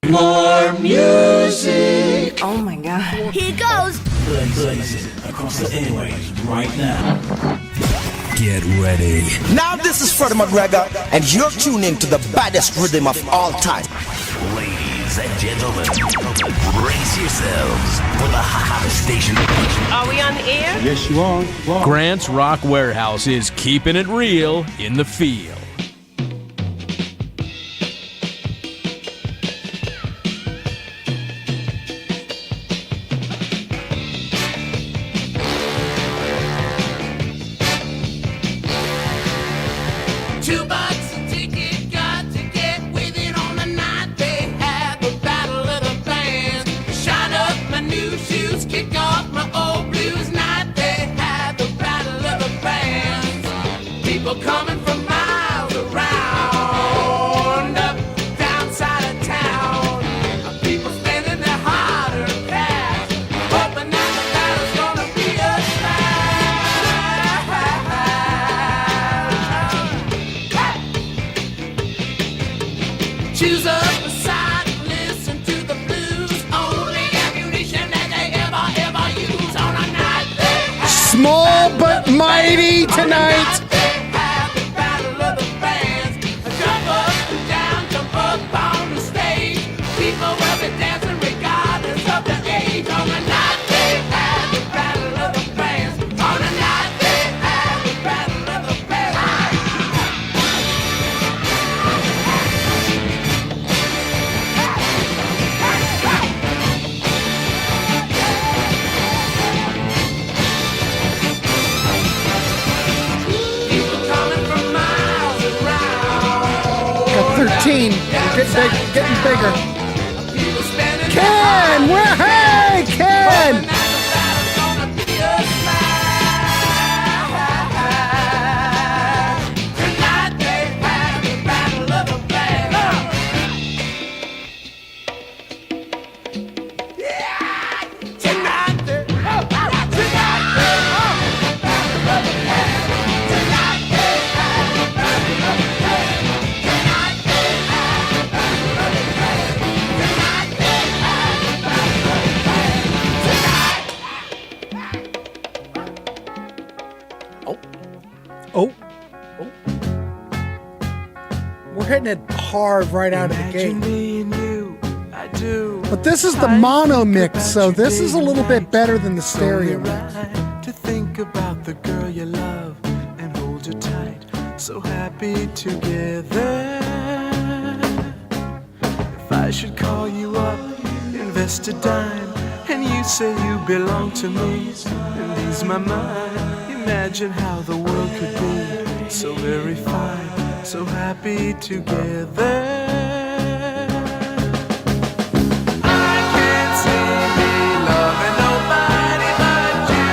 More music. Oh my god. Here goes. Blazing across the airwaves right now. Get ready. Now this is Freddie McGregor, and you're tuned in to the baddest rhythm of all time. Ladies and gentlemen, brace yourselves for the hottest station. Are we on the air? Yes, you are. Grant's Rock Warehouse is keeping it real in the field. Coming from miles around, up, down side of town. People spending their hard-earned cash, hoping that the battle's gonna be a smash. Choose up a side and listen to the blues. Only ammunition that they ever use on a night they have. Small but mighty tonight. Got 13. We're getting bigger. Ken! Hey, Ken! Oh. We're hitting it hard right out of the gate. But this is the mono mix, so this is a little bit better than the stereo mix. To think about the girl you love and hold her tight, so happy together. If I should call you up, invest a dime, and you say you belong to me, and ease my mind. Imagine how the world could be so very fine, so happy together. I can't see me loving nobody but you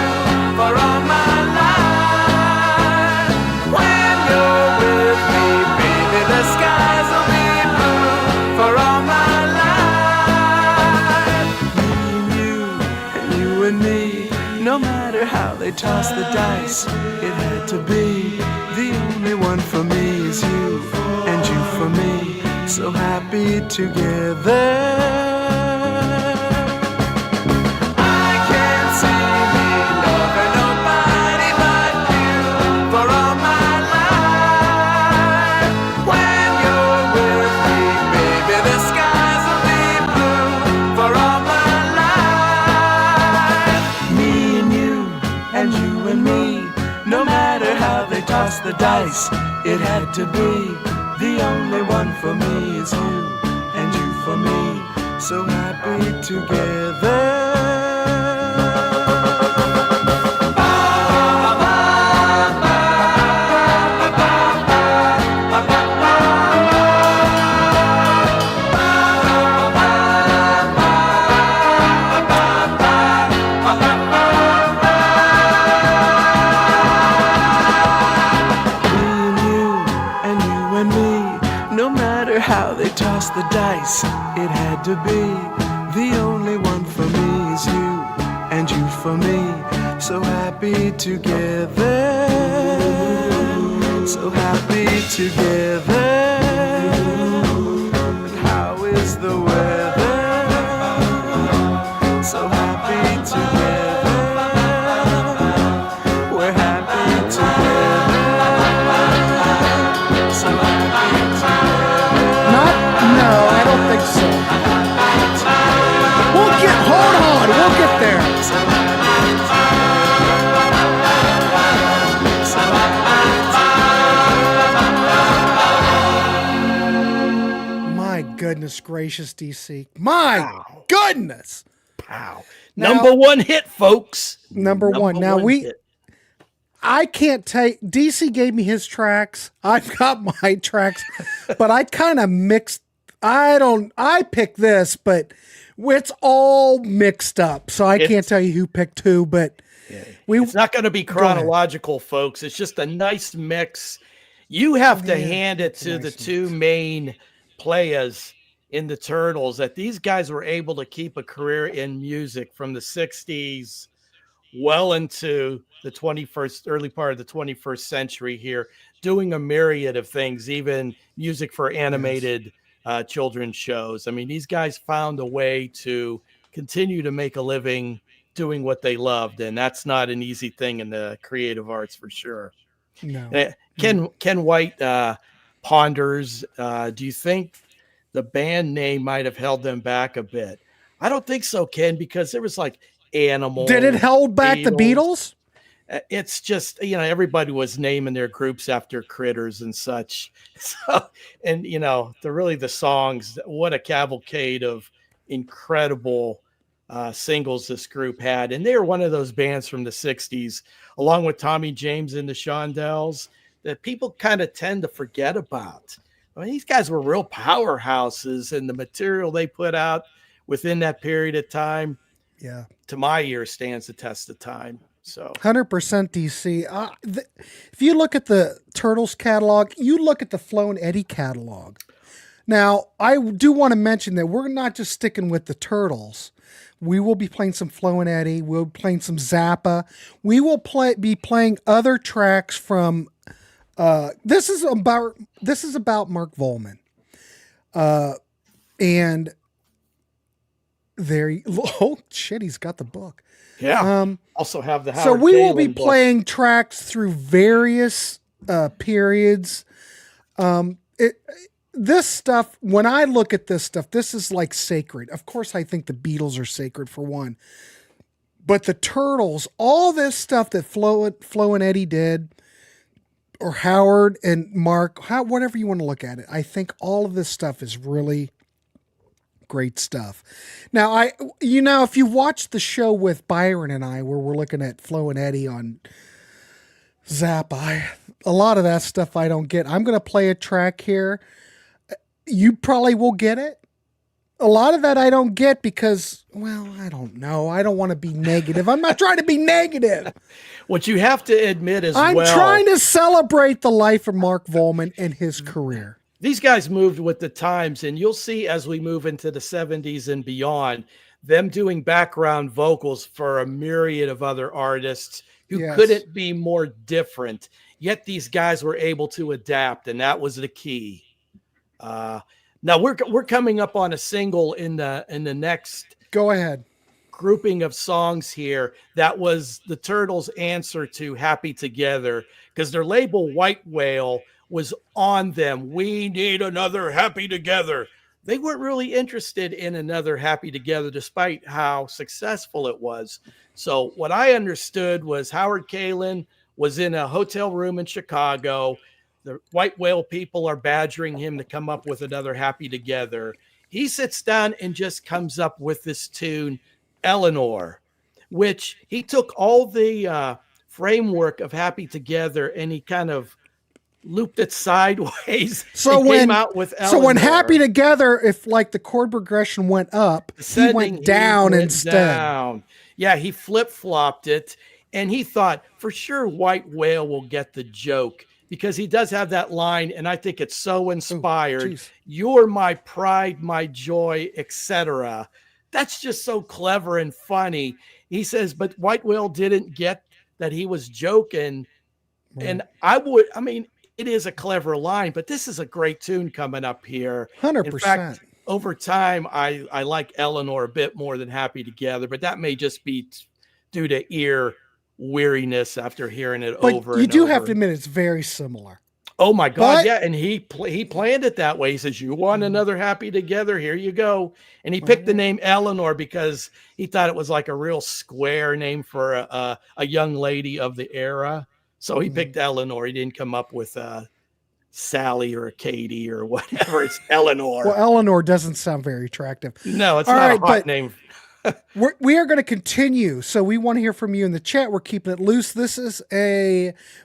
for all my life. When you're with me, baby, the skies will be blue for all my life. Me and you and me, no matter how they toss the dice, it had to be. The only one for me is you, and you for me, so happy together. I can't see me loving nobody but you for all my life. When you're with me, baby, the skies will be blue for all my life. Me and you and me, no matter how they toss the dice, it had to be. The only one for me is you, and you for me, so happy together. How they toss the dice, it had to be. The only one for me is you, and you for me, so happy together, so happy together. And how is the weather? goodness gracious, DC. My goodness. Wow. Now- Number one hit, folks. Number one. Now hit. I can't take, DC gave me his tracks. I've got my tracks, but I kind of mixed. I picked this, but it's all mixed up. So I can't tell you who picked who, but it's not going to be chronological, folks. It's just a nice mix. You have to hand it to the two main players in the Turtles that these guys were able to keep a career in music from the 60s well into the 21st, early part of the 21st century here, doing a myriad of things, even music for animated children's shows. I mean, these guys found a way to continue to make a living doing what they loved, and that's not an easy thing in the creative arts for sure. No. Ken White ponders, do you think the band name might have held them back a bit? I don't think so, Ken, because there was like Animal. Did it hold back the Beatles? It's just, everybody was naming their groups after critters and such. So, and the songs, what a cavalcade of incredible singles this group had. And they were one of those bands from the 60s, along with Tommy James and the Shondells, that people kind of tend to forget about. I mean, these guys were real powerhouses, and the material they put out within that period of time, to my ear, stands the test of time. So 100% DC. If you look at the Turtles catalog, you look at the Flo and Eddie catalog. Now, I do want to mention that we're not just sticking with the Turtles. We will be playing some Flo and Eddie. We'll be playing some Zappa. We will be playing other tracks from. This is about Mark Volman. And there. Oh shit! He's got the book. Yeah. Also have the Howard so we will be book. playing tracks through various periods. This stuff, when I look at this stuff, this is like sacred. Of course, I think the Beatles are sacred for one. But the Turtles, all this stuff that Flo and Eddie did, or Howard and Mark, whatever you want to look at it, I think all of this stuff is really great stuff. Now, if you watch the show with Byron and I, where we're looking at Flo and Eddie on Zappa, a lot of that stuff I don't get. I'm going to play a track here. You probably will get it. A lot of that I don't get because, I don't know. I don't want to be negative. I'm not trying to be negative. What you have to admit is I'm trying to celebrate the life of Mark Volman and his career. These guys moved with the times, and you'll see as we move into the 70s and beyond, them doing background vocals for a myriad of other artists who couldn't be more different. Yet these guys were able to adapt, and that was the key. Now we're coming up on a single in the next Go ahead. grouping of songs here. That was the Turtles' answer to Happy Together, because their label White Whale was on them. We need another Happy Together. They weren't really interested in another Happy Together, despite how successful it was. So what I understood was Howard Kalin was in a hotel room in Chicago. The White Whale people are badgering him to come up with another Happy Together. He sits down and just comes up with this tune, Eleanor, which he took all the framework of Happy Together and he kind of looped it sideways. So came out with Eleanor. So when Happy Together, if like the chord progression went up, he went down instead. Down. Yeah, he flip-flopped it, and he thought for sure White Whale will get the joke, because he does have that line, and I think it's so inspired. You're my pride, my joy, etc. That's just so clever and funny. He says, but White Whale didn't get that he was joking. Right. And it is a clever line, but this is a great tune coming up here. 100%. In fact, over time, I like Eleanor a bit more than Happy Together, but that may just be due to ear weariness after hearing it over and over. You do have to admit it's very similar. Oh my God, yeah, and he planned it that way. He says, "You want another Happy Together? Here you go." And he picked the name Eleanor because he thought it was like a real square name for a young lady of the era. So he picked Eleanor. He didn't come up with Sally or a Katie or whatever. It's Eleanor. Well, Eleanor doesn't sound very attractive. No, it's All not right, a hot but name. we are going to continue. So we want to hear from you in the chat. We're keeping it loose.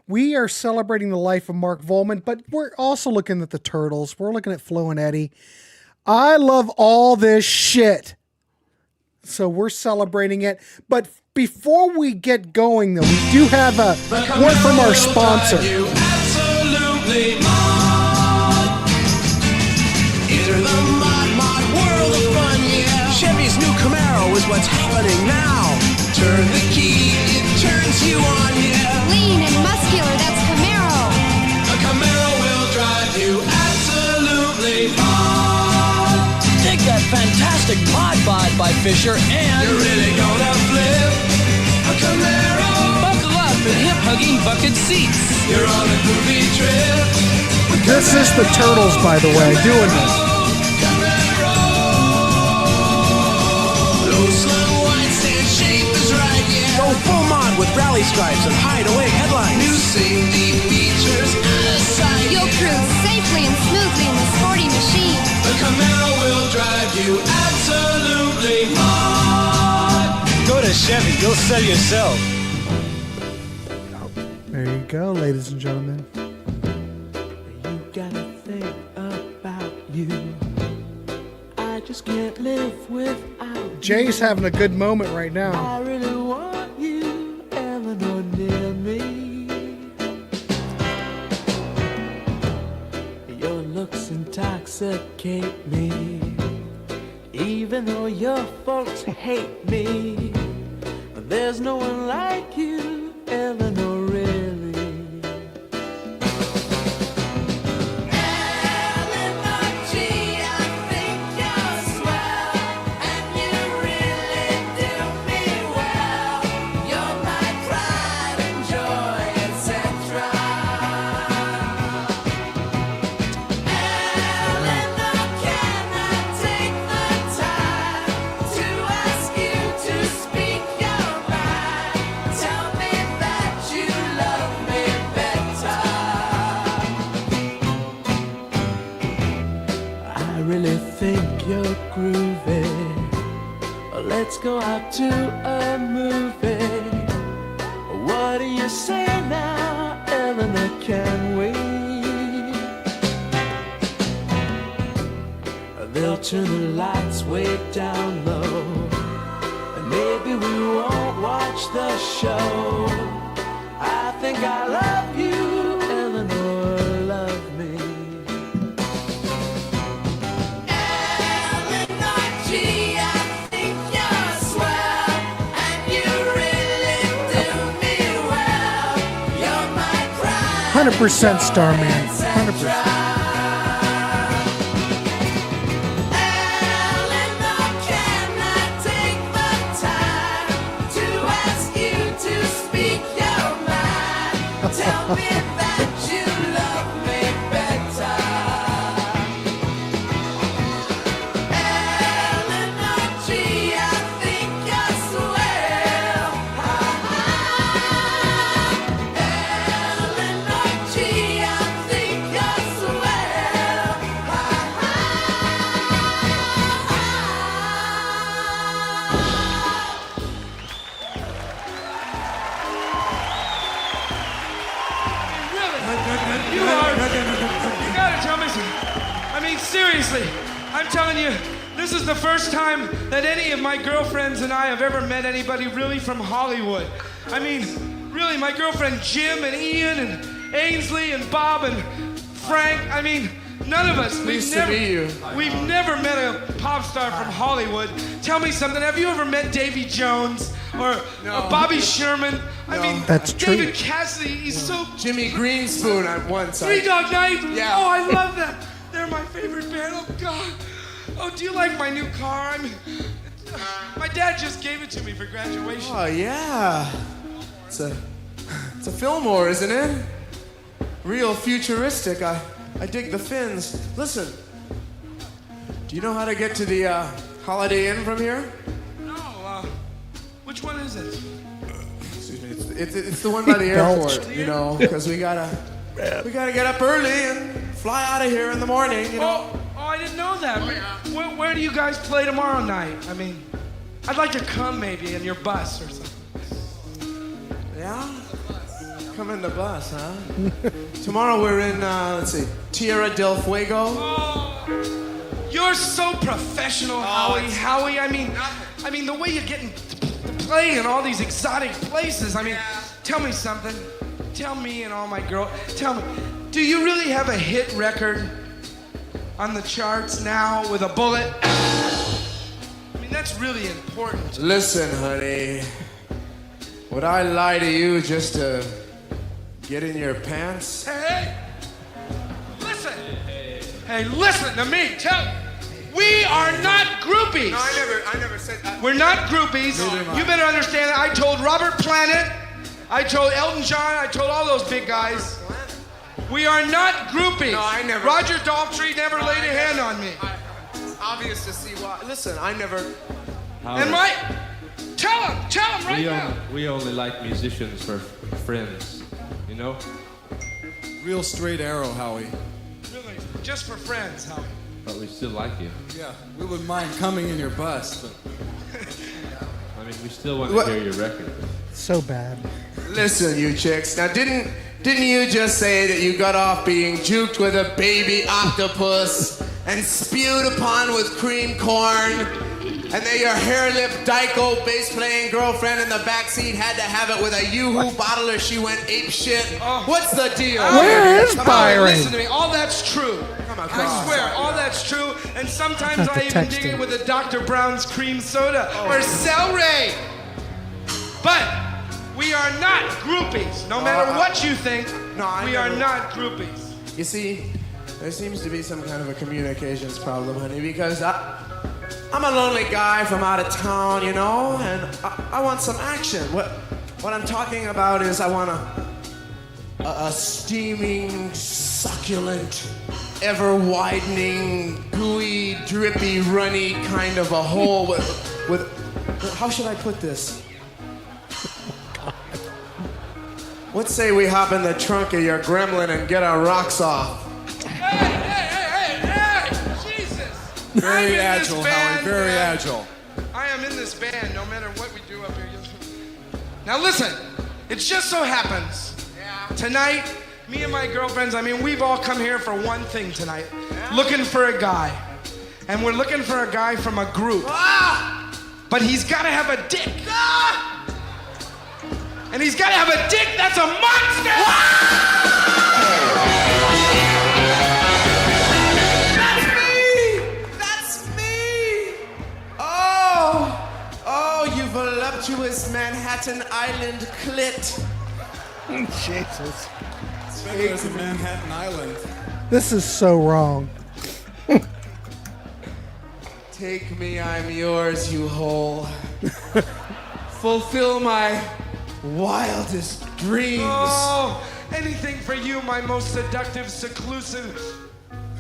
We are celebrating the life of Mark Volman, but we're also looking at the Turtles. We're looking at Flo and Eddie. I love all this shit. So we're celebrating it. But before we get going, though, we do have a word from our sponsor. Absolutely mod. Enter the mod world of fun, yeah. Chevy's new Camaro is what's happening now. Turn the key, it turns you on, yeah. Lean and muscular, that's Camaro. A Camaro will drive you absolutely mod. Take that fantastic mod bod by Fisher and you're really gonna flip a Camaro. Buckle up in hip-hugging bucket seats. You're on a groovy trip. This is the Turtles, by the way, doing this. Low slung wide stand shape is right, yeah. Go full mod with rally stripes and hideaway headlights. New safety features out of sight. You'll cruise safely and smoothly in the sporty machine. The Camaro will drive you absolutely mod. Go to Chevy, you'll sell yourself. There you go, ladies and gentlemen. You gotta think about you. I just can't live without Jay's having a good moment right now. I really want you, Eleanor, near me. Your looks intoxicate me. Even though your folks hate me, there's no one like you, Eleanor, really. Let's go out to a movie. What do you say now, Eleanor? Can we? They'll turn the lights way down low, and maybe we won't watch the show. I think I love you, Eleanor, love me. Eleanor G, I think you're swell, and you really do me well. You're my pride. 100% Starman. 100%. Tell me that you love me better. Eleanor G, I think you're swell. Eleanor G, I think you're swell. You gotta tell me something. I mean, seriously, I'm telling you, this is the first time that any of my girlfriends and I have ever met anybody really from Hollywood. I mean, really, my girlfriend Jim and Ian and Ainsley and Bob and Frank, I mean, none of us. Pleased to meet you. We've never met a pop star from Hollywood. Tell me something, have you ever met Davy Jones or Bobby Sherman? I mean, That's true. David Cassidy, he's so... Jimmy Greenspoon at once. Three Dog Night? Yeah. Oh, I love them. They're my favorite band. Oh, God. Oh, do you like my new car? I mean, my dad just gave it to me for graduation. Oh, yeah. It's a Fillmore, isn't it? Real futuristic. I dig the fins. Listen, do you know how to get to the Holiday Inn from here? No, which one is it? Excuse me, it's the one by the airport, you know, because we gotta man. We gotta get up early and fly out of here in the morning, you know? Oh, I didn't know that. Where do you guys play tomorrow night? I mean, I'd like to come maybe in your bus or something. Yeah? Come in the bus, huh? Tomorrow we're in, let's see, Tierra del Fuego. Oh, you're so professional, Howie. Howie, I mean, the way you're getting to play in all these exotic places. I mean, tell me something. Tell me and all my girls. Tell me, do you really have a hit record on the charts now with a bullet? I mean, that's really important. Listen, honey. Would I lie to you just to get in your pants? Hey, listen. Hey, listen to me. We are not groupies. No, I never said that. We're not groupies. You better understand that. I told Robert Plant, I told Elton John, I told all those big guys. We are not groupies. No, I never. Roger Daltrey never laid a hand on me. It's obvious to see why. Listen, I never. And tell him right now. We only like musicians for friends, you know? Real straight arrow, Howie. Really, just for friends, Howie. But we still like you. Yeah, we wouldn't mind coming in your bus, but... I mean, we still want to hear your record. So bad. Listen, you chicks. Now, didn't you just say that you got off being juked with a baby octopus and spewed upon with cream corn? And then your hair-lip Dyko bass-playing girlfriend in the backseat had to have it with a Yoo-Hoo bottle or she went ape shit? What's the deal? Where is Byron? Listen to me. All that's true. I swear, all that's true. And sometimes I even dig it with a Dr. Brown's cream soda or celery. But we are not groupies. No matter what you think, we are not groupies. You see, there seems to be some kind of a communications problem, honey, because I'm a lonely guy from out of town, you know, and I want some action. What I'm talking about is I want a steaming, succulent, ever-widening, gooey, drippy, runny kind of a hole with how should I put this? Let's say we hop in the trunk of your gremlin and get our rocks off. Hey, Jesus! Very agile, Howie, very agile. I am in this band no matter what we do up here. Now listen, it just so happens, tonight, me and my girlfriends, I mean, we've all come here for one thing tonight. Looking for a guy. And we're looking for a guy from a group. But he's gotta have a dick. And he's gotta have a dick that's a monster! That's me! Oh, you voluptuous Manhattan Island clit. Jesus. There's a Manhattan Island. This is so wrong. Take me, I'm yours, you hole. Fulfill my wildest dreams. Oh, anything for you, my most seductive, seclusive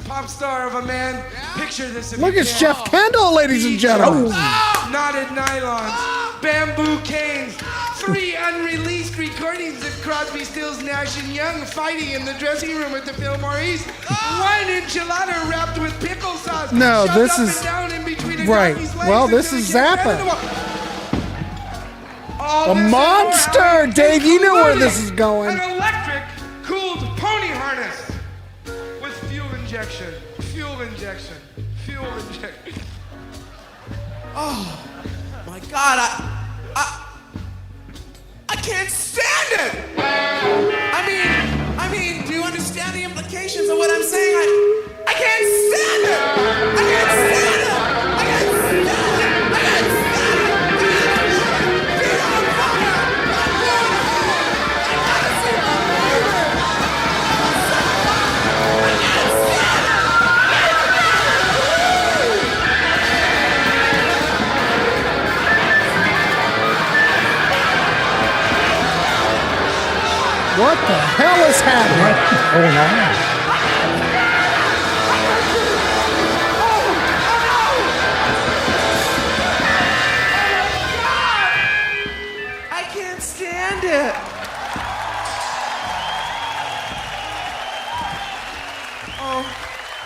pop star of a man. Picture this if Look, you it's can. Jeff Kendall, ladies and gentlemen. Knotted nylons, bamboo canes, 3 unreleased recordings of Crosby, Stills, Nash & Young fighting in the dressing room at the Fillmore East. 1 enchilada wrapped with pickle sauce. No, shoved this up is- and down in between a right. doggy's legs Well, this until is it gets Zappa. rid of the All A this and monster! more, Howie, Dave, you know where including this is going. An electric cooled pony harness with fuel injection. Fuel injection. Fuel injection. Oh, my God, I can't stand it! I mean, do you understand the implications of what I'm saying? I can't stand it! I can't stand it! I can't stand it! I can't stand it! What the hell is happening? Oh, no. I can't stand it.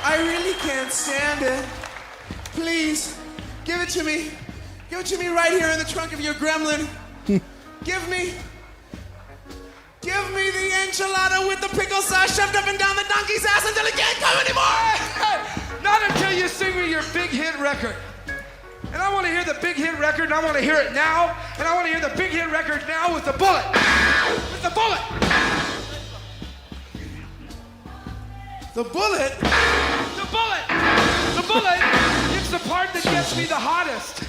I really can't stand it. Please, give it to me. Give it to me right here in the trunk of your gremlin. Give me the enchilada with the pickle sauce shoved up and down the donkey's ass until it can't come anymore. Not until you sing me your big hit record. And I want to hear the big hit record, and I want to hear it now. And I want to hear the big hit record now with the bullet. With the bullet. The bullet? The bullet. The bullet. It's the part that gets me the hottest.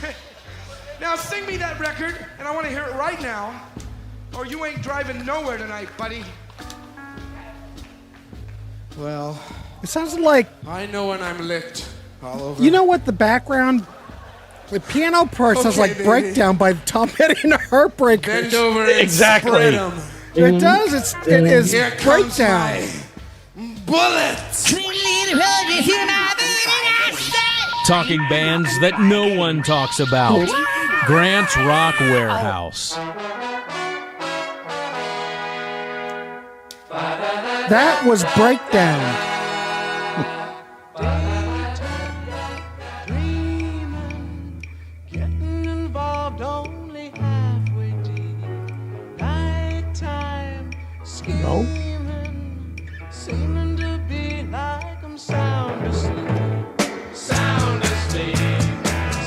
Now sing me that record, and I want to hear it right now, or you ain't driving nowhere tonight, buddy. Well, It sounds like, I know when I'm licked all over. you know what, the background, the piano part sounds Okay, like baby. Breakdown by Tom Petty and the Heartbreakers. Bend over and Exactly. spread 'em. It does. It is Here comes Breakdown. my bullets. Talking bands that no one talks about. Grant's Rock Warehouse. That was Breakdown. Getting involved only halfway deep. Nighttime scheming, seeming to be like I'm sound asleep. Sound asleep.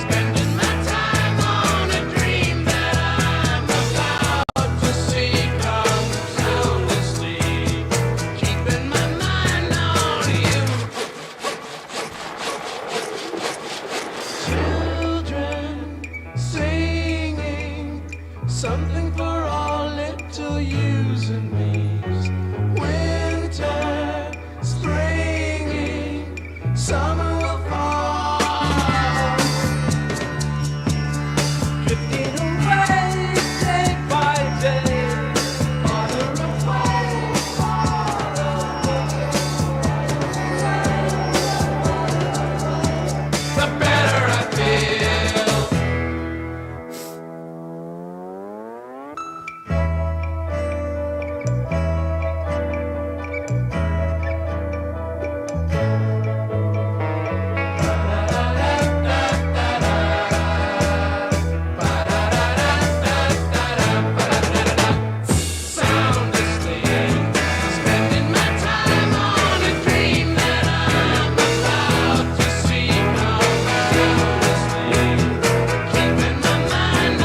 Spending my time on a dream that I'm about to see come sound asleep. Keeping my mind on you. Children singing something for all little yous and me's. Winter springing, summer will fall. Drifting away day by day, farther away, the better I feel. Sound asleep, spending my time on a dream that I'm about to see come sound asleep, keeping my mind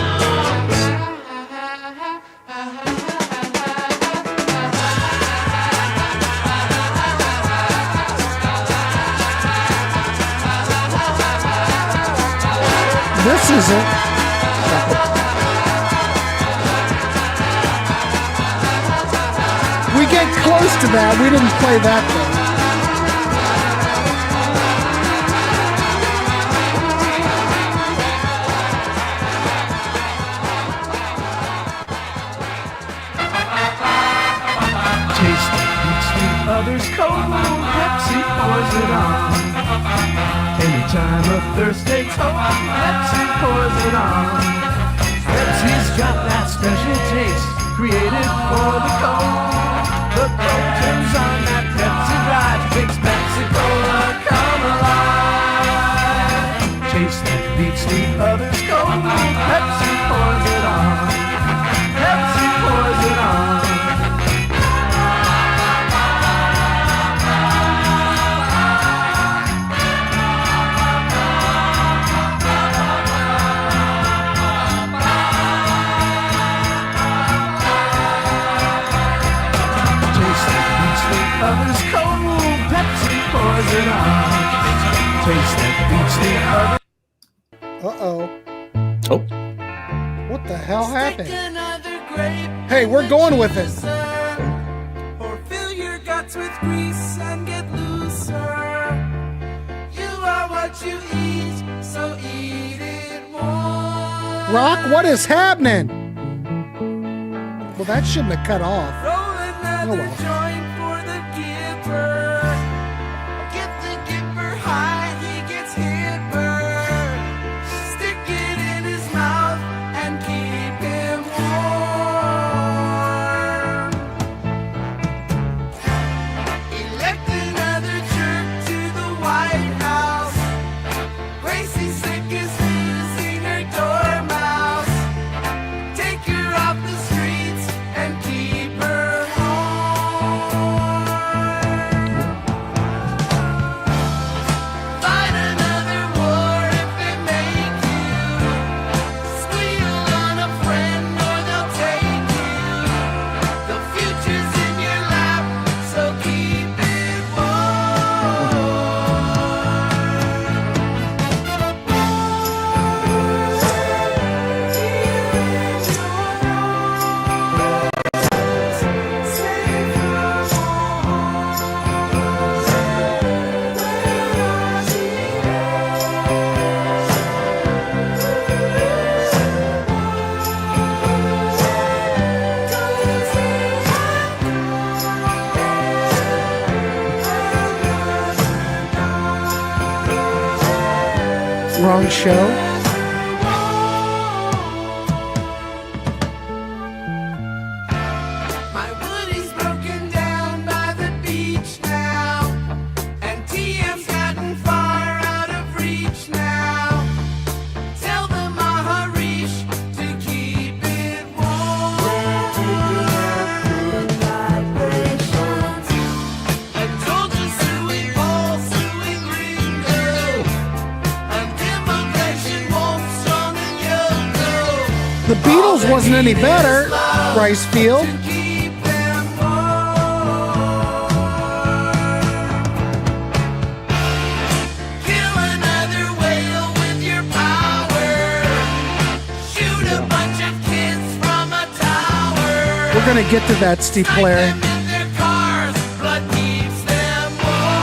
This isn't. We get close to that. We didn't play that though. Taste each the other's cold, Pepsi pours it on. Anytime a thirst takes hold, Pepsi pours it on. Pepsi's got that special taste created for the cold. The cold turns on that Pepsi ride, makes Pepsi Cola come alive. Taste that beats the other's cold, Pepsi pours it on. Pepsi pours it on. Others cold, Pepsi pours it on. Taste that beats the other. Uh-oh. Oh. What the hell happened? Hey, we're going with it. Or fill your guts with grease and get looser. You are what you eat, so eat it more. Rock, what is happening? Well, that shouldn't have cut off. Roll another Oh, well. joint for the giver. Get the giver high, he gets hipper. Stick it in his mouth and keep him warm. Elect another jerk to the Wrong show. My Woody's broken down by the beach now, and TM's gotten far out of reach now. Tell the Maharishi to keep it warm. I told you suing Paul, suing Ringo, until motivation won't strong and young. The Beatles wasn't any better, Ricefield. Kill another whale with your power. Shoot a bunch of kids from a tower. We're going to get to that, Steve Clare. In their cars, blood keeps them warm.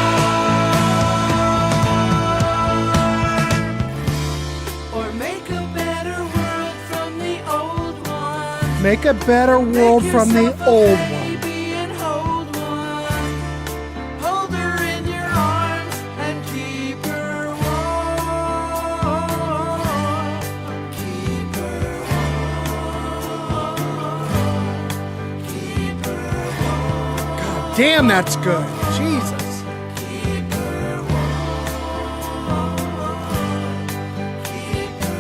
Or make a better world from the old one. Make a better world from the old one. Baby and hold one. Hold her in your arms and keep her warm. Keep her warm. Keep her warm. Damn, that's good. Jesus. Keep her warm. Keep her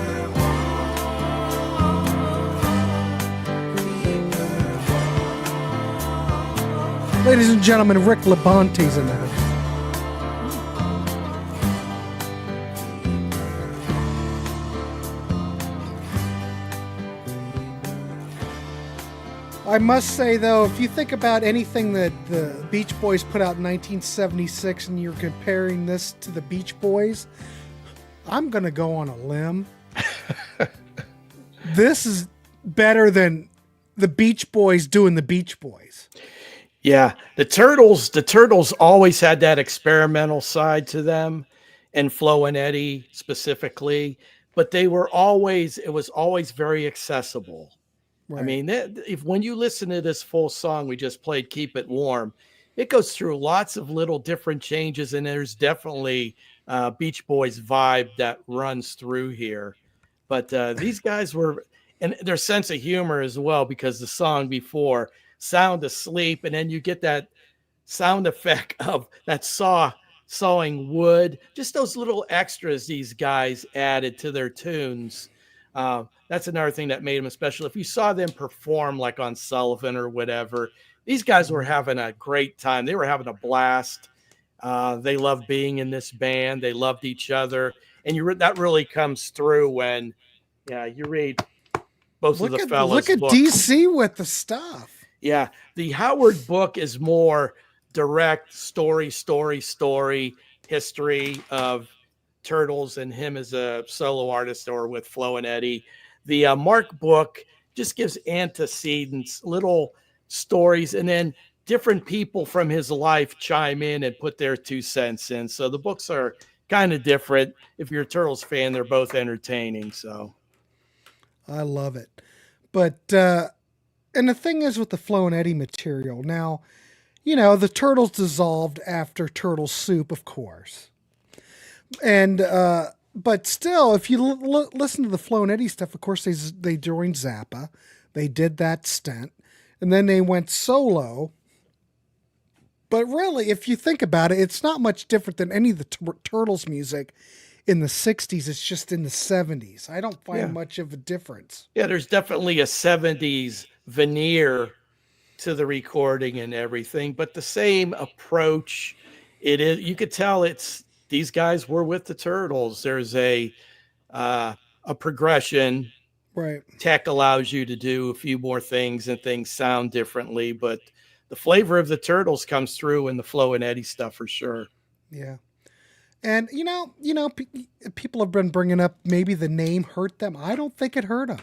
Ladies and gentlemen, Rick Labonte's in there. I must say, though, if you think about anything that the Beach Boys put out in 1976 and you're comparing this to the Beach Boys, I'm going to go on a limb. This is better than the Beach Boys doing the Beach Boys. Yeah, the Turtles always had that experimental side to them, and Flo and Eddie specifically, but it was always very accessible. Right. I mean, when you listen to this full song we just played, Keep It Warm, it goes through lots of little different changes, and there's definitely Beach Boys vibe that runs through here. But these guys and their sense of humor as well, because the song before, Sound Asleep, and then you get that sound effect of that sawing wood, just those little extras these guys added to their tunes. That's another thing that made them special. If you saw them perform like on Sullivan or whatever, these guys were having a great time. They were having a blast. They loved being in this band. They loved each other. And that really comes through when you read both of the fellas' Look at books. DC with the stuff. Yeah, the Howard book is more direct story history of Turtles and him as a solo artist or with Flo and Eddie. The Mark book just gives antecedents, little stories, and then different people from his life chime in and put their 2 cents in. So the books are kind of different. If you're a Turtles fan, they're both entertaining. So I love it. But and the thing is with the Flo and Eddie material, now, the Turtles dissolved after Turtle Soup, of course. And but still, if you listen to the Flo and Eddie stuff, of course they joined Zappa, they did that stint, and then they went solo. But really, if you think about it, it's not much different than any of the Turtles music in the 60s. It's just in the 70s. I don't find much of a difference. Yeah, there's definitely a 70s veneer to the recording and everything, but the same approach. It is, you could tell these guys were with the Turtles. There's a progression. Right. Tech allows you to do a few more things and things sound differently, but the flavor of the Turtles comes through in the Flo and Eddie stuff for sure. Yeah. And people have been bringing up maybe the name hurt them. I don't think it hurt them.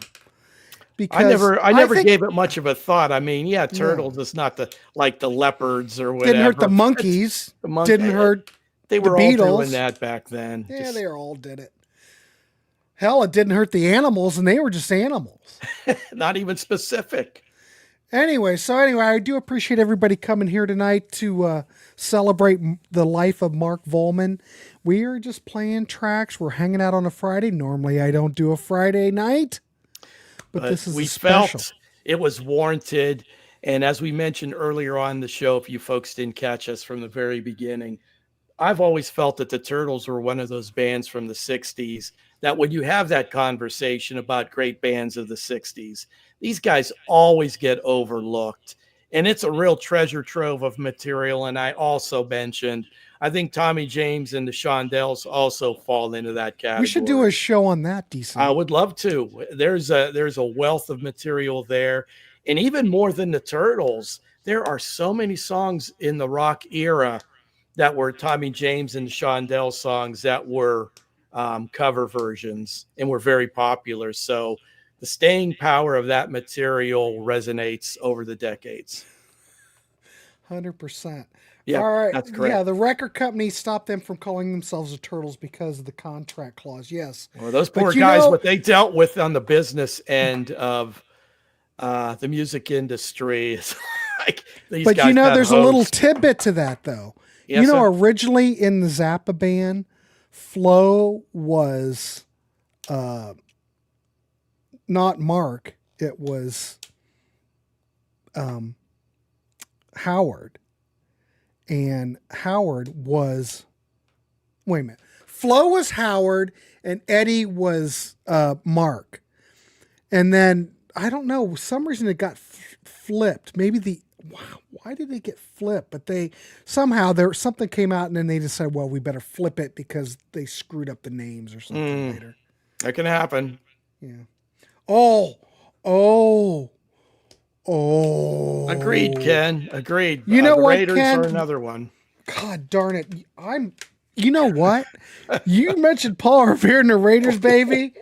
Because I never gave it much of a thought. I mean, Turtles is not like the leopards or whatever. Didn't hurt the monkeys. Didn't hurt They were the all Beatles. doing that back then. Yeah, they all did it. Hell, it didn't hurt the animals, and they were just animals. Not even specific. Anyway, I do appreciate everybody coming here tonight to celebrate the life of Mark Volman. We are just playing tracks. We're hanging out on a Friday. Normally, I don't do a Friday night, but this is we a special. felt it was warranted. And as we mentioned earlier on the show, if you folks didn't catch us from the very beginning, I've always felt that the Turtles were one of those bands from the 60s that when you have that conversation about great bands of the 60s, these guys always get overlooked. And it's a real treasure trove of material. And I also mentioned, I think Tommy James and the Shondells also fall into that category. We should do a show on that, decent. I would love to. There's a wealth of material there. And even more than the Turtles, there are so many songs in the rock era that were Tommy James and the Shondells songs that were cover versions and were very popular. So the staying power of that material resonates over the decades. 100%. Yeah, all right. that's correct. Yeah, the record company stopped them from calling themselves the Turtles because of the contract clause. Yes. Well, those poor guys, what they dealt with on the business end of the music industry is like these guys. But there's a little tidbit to that, though. Yes, sir. Originally in the Zappa band, Flo was not Mark. It was Howard. And Howard was, wait a minute. Flo was Howard and Eddie was Mark. And then, I don't know, for some reason it got flipped. Maybe why did it get flipped? But somehow something came out and then they decided, well, we better flip it because they screwed up the names or something later. That can happen. Yeah. Oh. Agreed, Ken. Agreed. You know the what, Raiders Ken? are another one. God darn it. You know what? You mentioned Paul Revere and the Raiders, baby.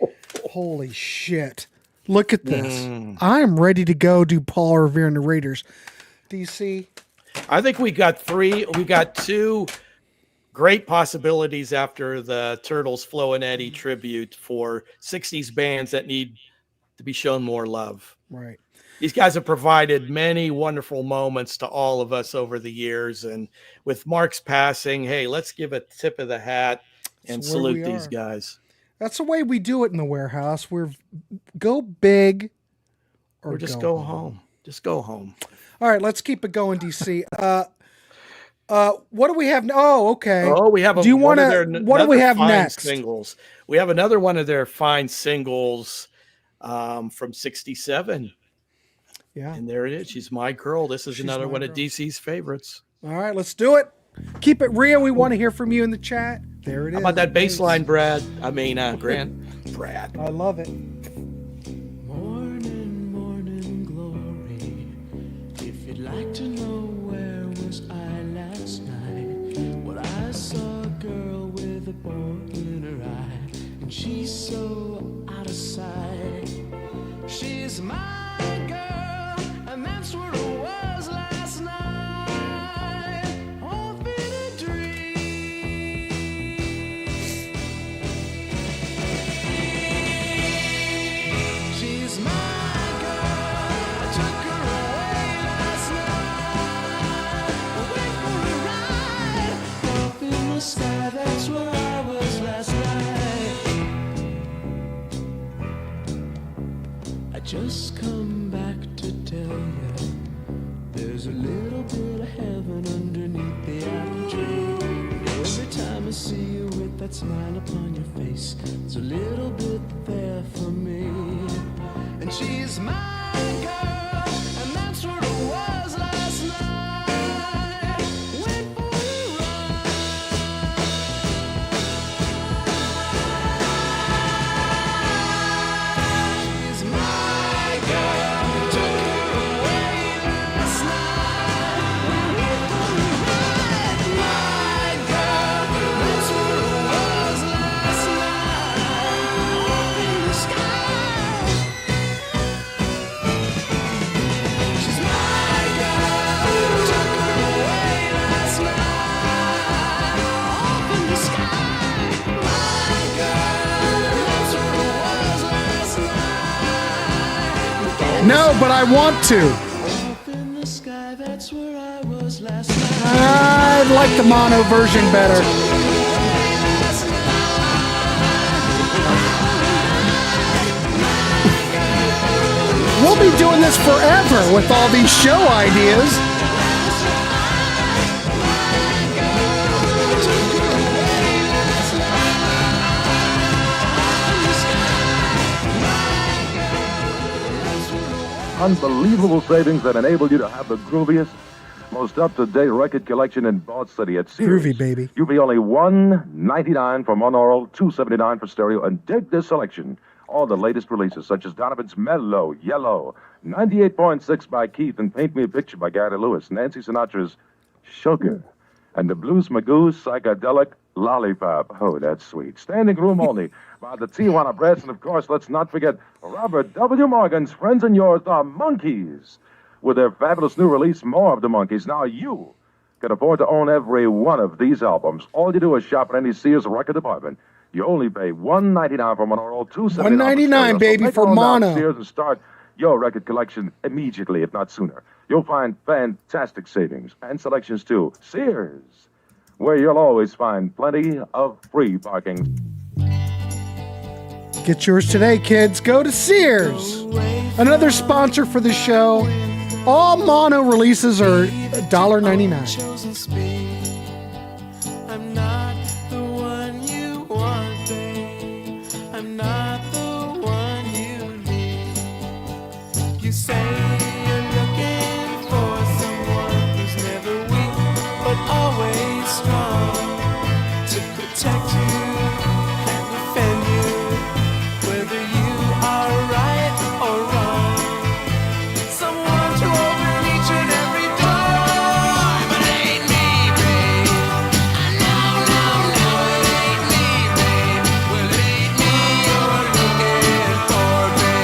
Holy shit. Look at this. I'm ready to go do Paul Revere and the Raiders. DC? I think we got two great possibilities after the Turtles Flo and Eddie tribute for 60s bands that need to be shown more love. Right. These guys have provided many wonderful moments to all of us over the years. And with Mark's passing, hey, let's give a tip of the hat and salute these guys. That's the way we do it in the Warehouse. We're go big or just go home. Just go home. All right, let's keep it going, DC. What do we have? Oh, okay. Oh, we have. Do you want to? What do we have next? Singles. We have another one of their fine singles from '67. Yeah, and there it is. She's my girl. This is another one of DC's favorites. All right, let's do it. Keep it real. We want to hear from you in the chat. There it is. How about that bass line, Brad? Grant. Brad. I love it. Morning glory. If you'd like to know where was I last night, well, I saw a girl with a boy in her eye, and she's so out of sight. She's my girl, and that's where it was last night. Off in a dream. She's my girl. I took her away last night. Away for a ride. Off in the sky, that's where I was last night. I just come back to tell you there's a little bit of heaven underneath the apple tree. And every time I see you with that smile upon your face, there's a little bit there for me. And she's my girl, and that's where it was last night. Went for a ride. She's my girl, took her away last night. Went for a ride. My girl, that's where it was last night. Up in the sky. She's my girl, took her away last night. Up in the sky. My girl, that's where it was last night. No, but I want to. I like the mono version better. We'll be doing this forever with all these show ideas. Unbelievable savings that enable you to have the grooviest, most up-to-date record collection in Bald City at Sears. Groovy, baby. You'll be only $199 for monaural, $279 for stereo, and dig this selection. All the latest releases, such as Donovan's Mellow, Yellow, 98.6 by Keith, and Paint Me a Picture by Gary Lewis, Nancy Sinatra's Sugar, and the Blues Magoo's Psychedelic Lollipop. Oh, that's sweet. Standing room only by the Tijuana Brass, and of course, let's not forget Robert W. Morgan's friends and yours, the Monkees, with their fabulous new release, More of the Monkees. Now you can afford to own every one of these albums. All you do is shop at any Sears record department. You only pay $199 for monaural, $279 $199, baby, so for mono. Sears and start your record collection immediately, if not sooner. You'll find fantastic savings and selections too. Sears, where you'll always find plenty of free parking. Get yours today, kids. Go to Sears. Another sponsor for the show. All mono releases are $1.99. I'm not the one you want, babe. I'm not the one you need. You say you're looking for someone who's never weak, but always strong to protect you and defend you, whether you are right or wrong. Someone to open each and every door, but it ain't me, babe. No, it ain't me, babe. Well, it ain't me you're looking for, babe.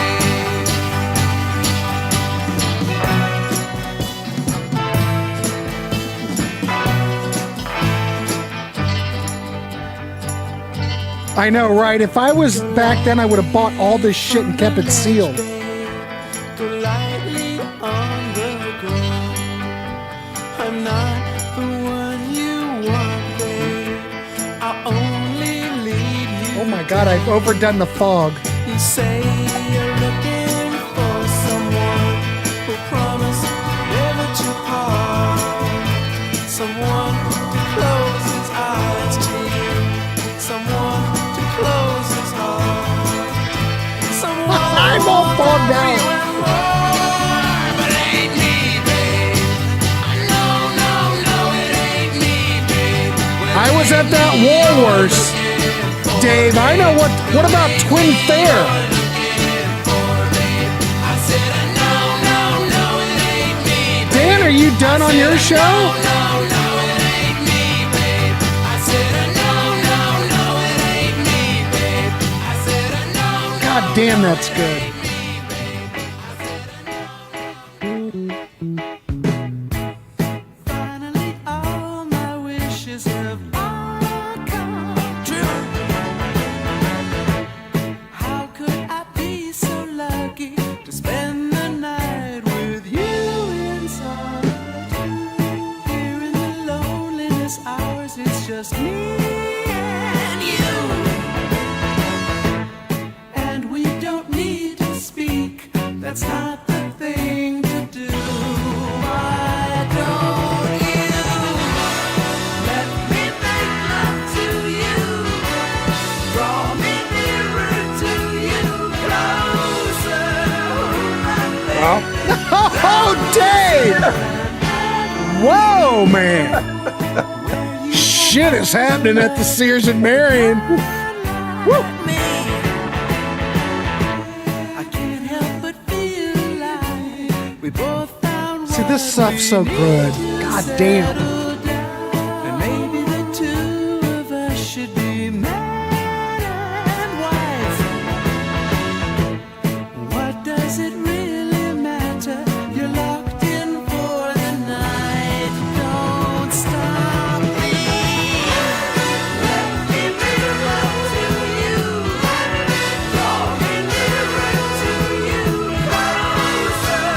I know, right? If I was back then, I would have bought all this shit and kept it sealed. Lightly on the ground. I'm not the one you want, babe. I'll only lead you. Oh my God, I've overdone the fog. You say you're looking for someone who promise never to part. Someone to close his eyes to you. Someone to close his heart. Someone I won't fall down. but it ain't me, babe. No, it ain't me, babe. I was at that Woolworths, Dave. I know what about Twin Fair? Dan, are you done on your show? God damn, that's good. Finally, all my wishes have all come true. How could I be so lucky to spend the night with you inside? Here in the loneliness hours, it's just me and you. And we don't need to speak, that's not the thing to do. Why don't you let me make love to you? Draw me nearer to you, closer, my baby. Oh, Dave! Whoa, man! Shit is happening at the Sears and Marion. Woo! See, this stuff's so good. God damn. And maybe the two of us should be man and wife. What does it really matter? You're locked in for the night. Don't stop me. Let me make love to you. Draw me nearer to you. Closer,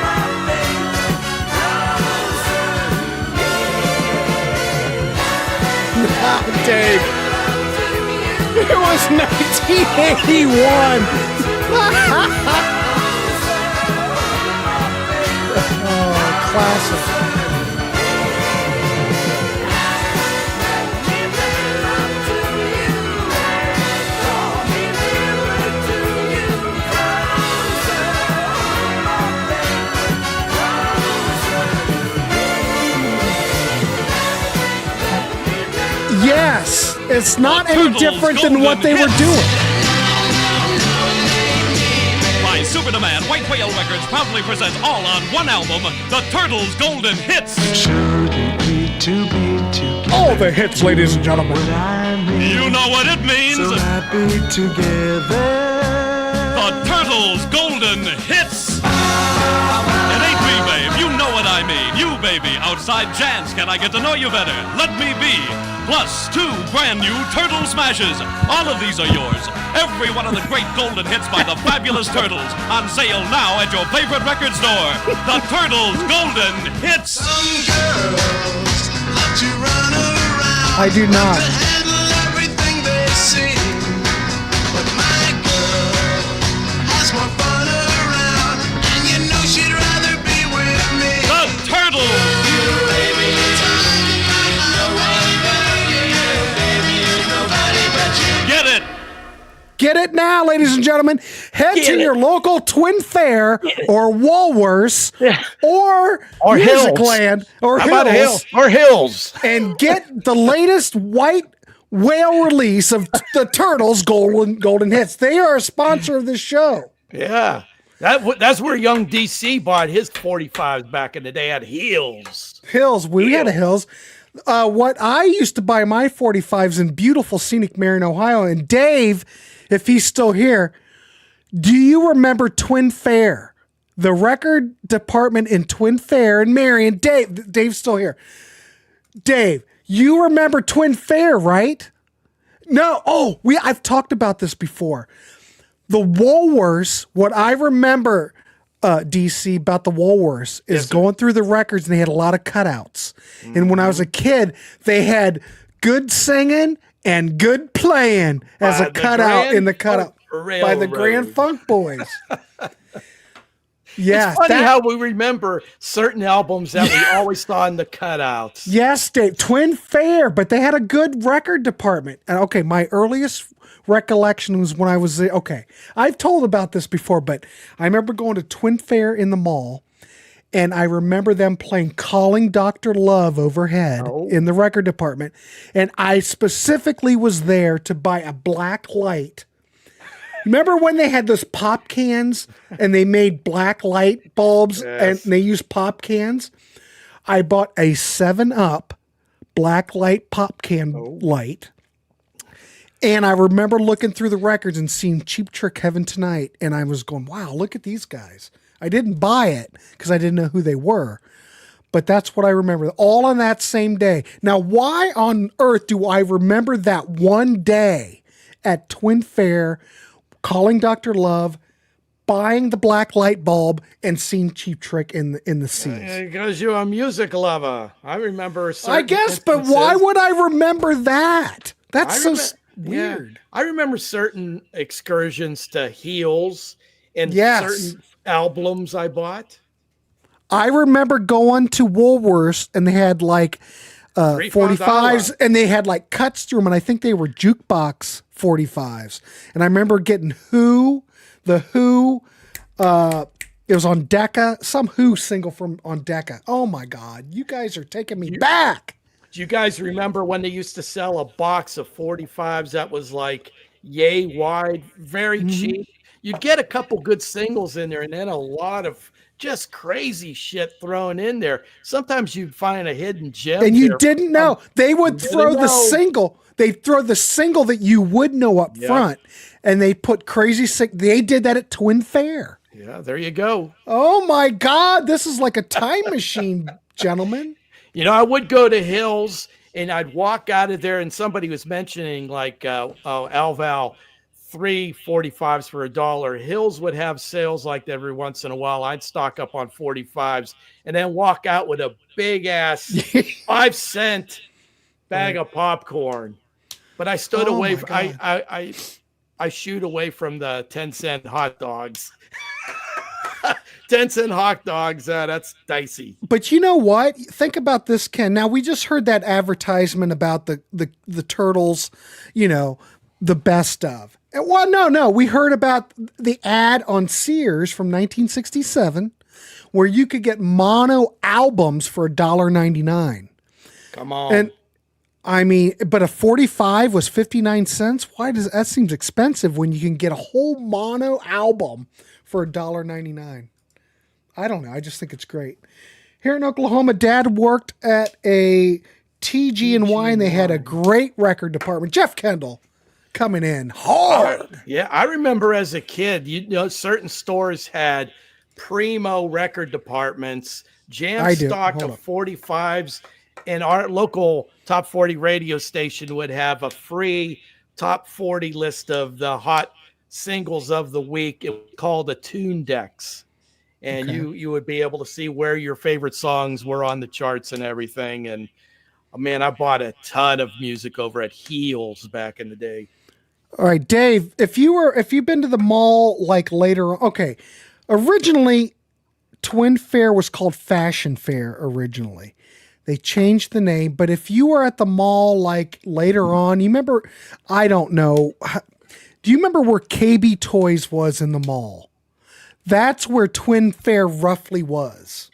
my baby. Closer. was 1981. Oh, classic. Yes, it's not any different than what they were doing. By Super Demand, White Whale Records proudly presents all on one album, The Turtles' Golden Hits. All the hits, ladies and gentlemen. You know what it means. So happy together. The Turtles' Golden Hits. It ain't me, babe. You know what I mean. You, baby. Outside chance. Can I get to know you better? Let me be. Plus 2 brand new Turtle Smashes. All of these are yours. Every one of the great golden hits by the fabulous Turtles. On sale now at your favorite record store. The Turtles' Golden Hits. Some girls love to run around. I do not. To handle everything they see. But my girl has more fun around. And you know she'd rather be with me. The Turtles. Get it. Get it now, ladies and gentlemen. Head to your local Twin Fair or Woolworths or Musicland or Hills and get the latest White Whale release of the Turtles' Golden Hits. They are a sponsor of this show. Yeah. That's where young DC bought his 45s back in the day at Hills. We had a Hills. What I used to buy my 45s in beautiful scenic Marion, Ohio. And Dave, if he's still here, do you remember Twin Fair? The record department in Twin Fair in Marion. Dave's still here. Dave, you remember Twin Fair, right? No. Oh, I've talked about this before. The Woolworths, what I remember, DC, about the Woolworths is going through the records, and they had a lot of cutouts. Mm-hmm. And when I was a kid, they had good singing and good playing as a cutout in the cutout by the Grand Funk Boys. Yeah, it's funny how we remember certain albums that we always saw in the cutouts. Yes, Dave, Twin Fair, but they had a good record department. And okay, my earliest recollection was when I was I've told about this before, but I remember going to Twin Fair in the mall, and I remember them playing Calling Dr. Love overhead in the record department, and I specifically was there to buy a black light. Remember when they had those pop cans and they made black light bulbs and they used pop cans? I bought a 7-Up black light pop can light. And I remember looking through the records and seeing Cheap Trick Heaven Tonight. And I was going, wow, look at these guys. I didn't buy it because I didn't know who they were. But that's what I remember. All on that same day. Now, why on earth do I remember that one day at Twin Fair, calling Dr. Love, buying the black light bulb, and seeing Cheap Trick in the scenes? Because you're a music lover. I remember. I guess, but why would I remember that? That's weird. I remember certain excursions to Heels and certain albums I bought. I remember going to Woolworths and they had like 45s and they had like cuts through them, and I think they were jukebox 45s. And I remember getting the Who, it was on Decca, some Who single from on Decca. Oh my God, you guys are taking me back. Do you guys remember when they used to sell a box of 45s that was like yay wide, very cheap? You'd get a couple good singles in there and then a lot of just crazy shit thrown in there. Sometimes you'd find a hidden gem. And you didn't know. They would throw the single. They'd throw the single that you would know up front. And they put crazy they did that at Twin Fair. Yeah, there you go. Oh my God, this is like a time machine, gentlemen. You know, I would go to Hills and I'd walk out of there, and somebody was mentioning like Alval 3 45s for $1. Hills would have sales like that every once in a while. I'd stock up on 45s and then walk out with a big ass 5-cent bag of popcorn. But I stood Oh, away. my God. I shoot away from the 10-cent hot dogs. 10-cent hot dogs. That's dicey. But you know what? Think about this, Ken. Now we just heard that advertisement about the Turtles, you know, the best of. Well, no. We heard about the ad on Sears from 1967 where you could get mono albums for $1.99. Come on. And I mean, but a 45 was 59 cents. Why does that seems expensive when you can get a whole mono album for $1.99? I don't know. I just think it's great. Here in Oklahoma, Dad worked at a TG&Y, and they had a great record department. Jeff Kendall coming in hard. Yeah, I remember as a kid, you know, certain stores had primo record departments, jam stock of 45s, and our local top 40 radio station would have a free top 40 list of the hot singles of the week. It was called a Tune Dex. And you would be able to see where your favorite songs were on the charts and everything. And man, I bought a ton of music over at Heels back in the day. All right, Dave, if you've been to the mall like later on, okay. Originally, Twin Fair was called Fashion Fair originally. They changed the name, but if you were at the mall like later on, you remember, I don't know, do you remember where KB Toys was in the mall? That's where Twin Fair roughly was.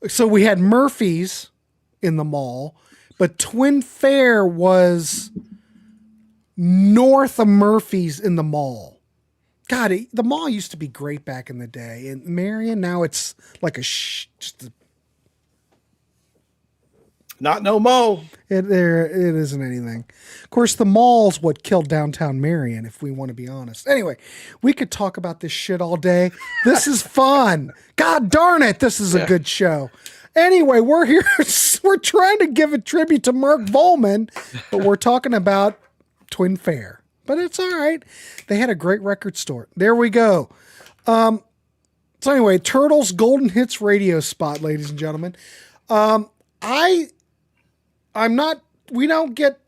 So we had Murphy's in the mall, but Twin Fair was north of Murphy's in the mall. God, the mall used to be great back in the day. In Marion, now it's like not no mo. It isn't anything. Of course, the mall's what killed downtown Marion, if we want to be honest. Anyway, we could talk about this shit all day. This is fun. God darn it, this is a good show. Anyway, we're here. We're trying to give a tribute to Mark Volman, but we're talking about Twin Fair. But it's all right. They had a great record store. There we go. So anyway, Turtles Golden Hits radio spot, ladies and gentlemen. We don't get,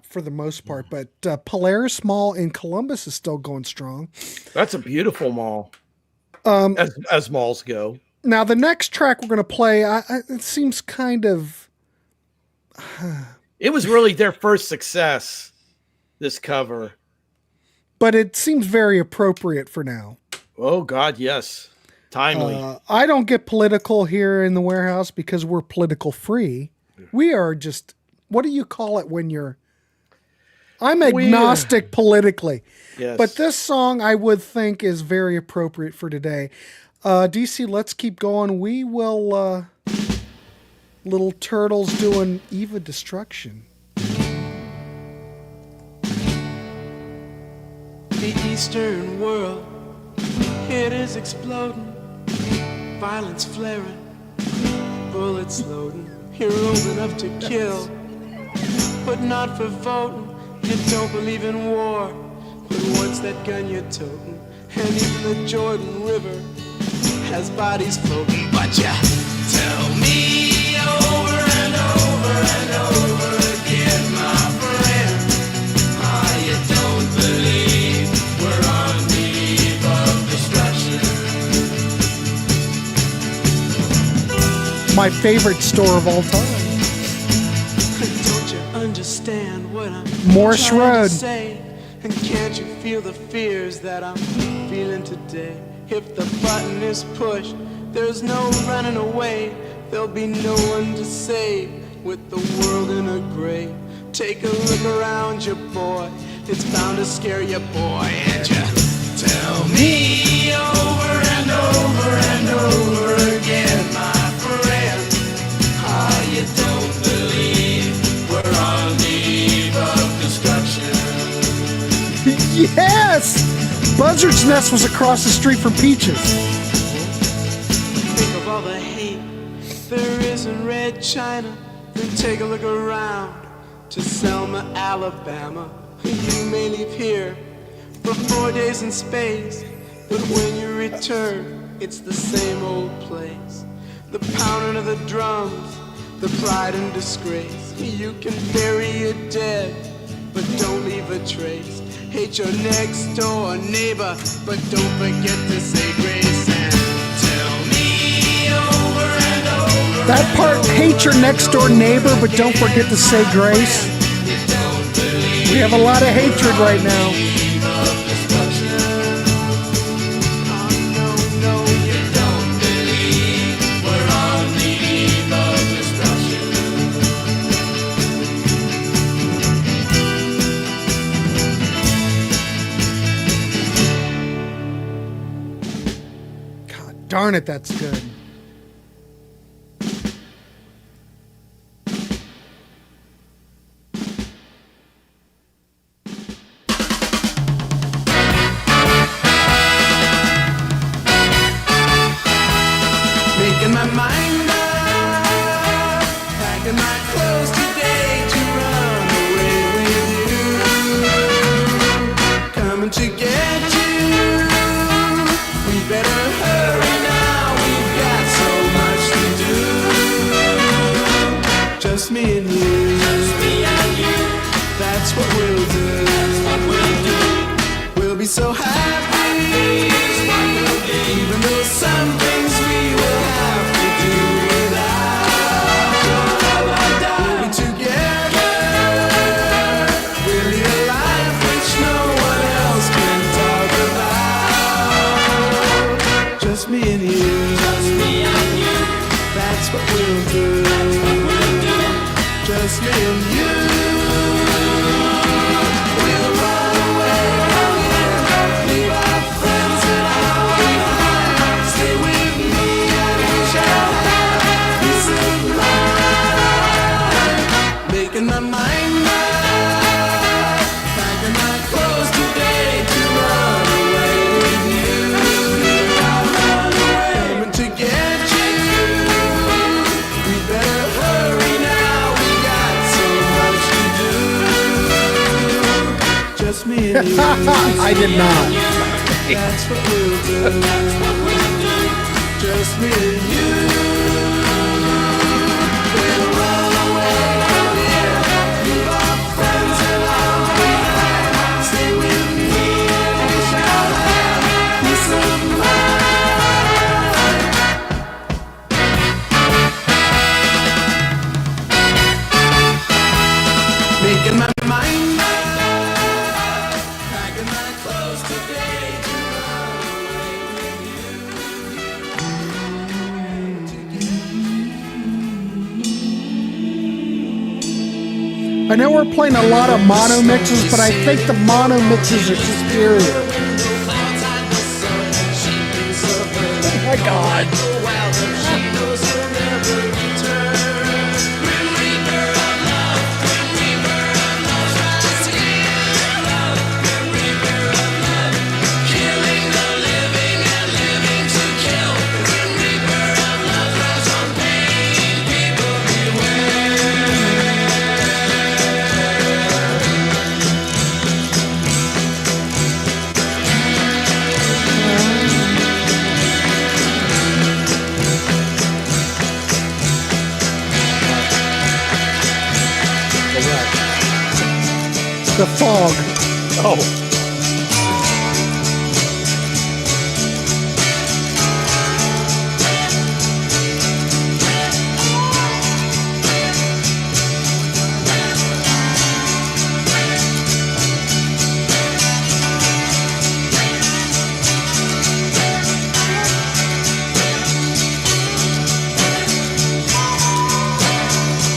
for the most part, but Polaris Mall in Columbus is still going strong. That's a beautiful mall. As malls go. Now, the next track we're going to play, it seems kind of... It was really their first success, this cover. But it seems very appropriate for now. Oh, God, yes. Timely. I don't get political here in the Warehouse because we're political free. We are just, what do you call it when you're... I'm agnostic politically. Yes. But this song, I would think, is very appropriate for today. DC, let's keep going. We will... Little Turtles doing Eva Destruction. The Eastern world, it is exploding. Violence flaring, bullets loading. Heroes enough to kill, but not for voting. You don't believe in war, but what's that gun you're toting? And even the Jordan River has bodies floating. But you tell me over and over and over again, my friend, how you don't believe we're on the eve of destruction. My favorite store of all time. Don't you understand what I'm Morse trying Road. to say? And can't you feel the fears that I'm feeling today? If the button is pushed, there's no running away. There'll be no one to save with the world in a grave. Take a look around you, boy. It's bound to scare you, boy. And you tell me over and over and over again, my friend, how you don't believe we're on the eve of destruction. Yes! Buzzard's Nest was across the street from Peaches. Think of all the hate there is in Red China. Then take a look around to Selma, Alabama. You may leave here for 4 days in space, but when you return, it's the same old place. The pounding of the drums, the pride and disgrace. You can bury it dead, but don't leave a trace. Hate your next door neighbor, but don't forget to say grace and tell me over and over. That part, hate your next door neighbor, but don't forget to say grace. We have a lot of hatred right now. Darn it, that's good. Making my mind up, packing my clothes today to run away with you. Coming to get you. We better hurry now, we've got so much to do. Just me and you. Just me and you. That's what we'll do. That's what we'll do. We'll be so happy. That's what we'll be. Even though some things we will have to do without. We'll be together. We'll lead a life which no one else can talk about. Just me and you. Just me and you. That's what we'll do. That's what we'll do. Just me and you. We'll run away from here. Leave our friends and all behind. Stay with me and we shall have peace of mind. Making my mind up. Packing my clothes today to run away with you. Coming to get you. We better hurry now. We got so much to do. Just me and you. I did not. That's what we'll do. That's what we'll do. Just me and you. We'll run away from here. Leave our friends and all behind. Stay with me and we shall have peace of mind. Making my mind up. Packing my clothes today to run away with I know we're playing a lot of mono mixes, but I think the mono mixes are superior. Oh my God. The fog. Oh.